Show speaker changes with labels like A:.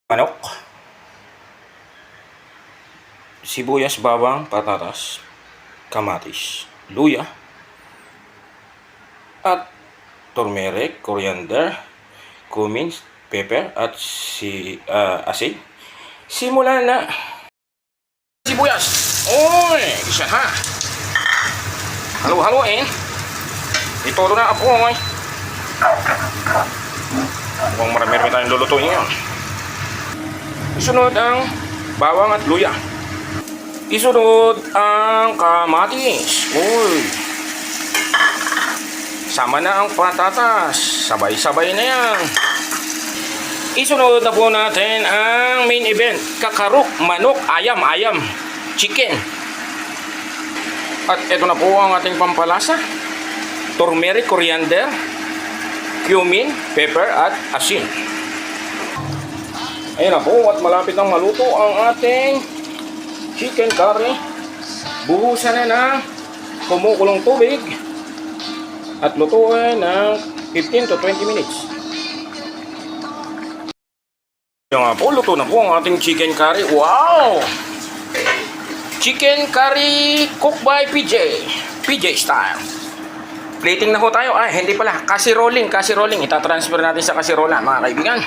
A: Manok, sibuyas, bawang, patatas, kamatis, luya, at turmeric, coriander, cumin, pepper, at asin. Simulan na. Sibuyas. Oy, isa ha. Halo-haloin. Ito na po. Mukhang marami-rami tayong lulutuin ngayon. Isunod ang bawang at luya. Isunod ang kamatis. Uy. Sama na ang patatas. Sabay-sabay na yan. Isunod na po natin ang main event. Kakarok, manok, ayam, chicken. At ito na po ang ating pampalasa. Turmeric, coriander, cumin, pepper, at asin. Ayan na po, at malapit nang maluto ang ating chicken curry. Buhusan na ng kumukulong tubig at lutuin ng 15 to 20 minutes. Ayan nga po, luto na po ang ating chicken curry. Wow! Chicken curry cooked by PJ style. Plating na po tayo. Ay, hindi pala. Casserolling. Itatransfer natin sa kasirola, mga kaibigan.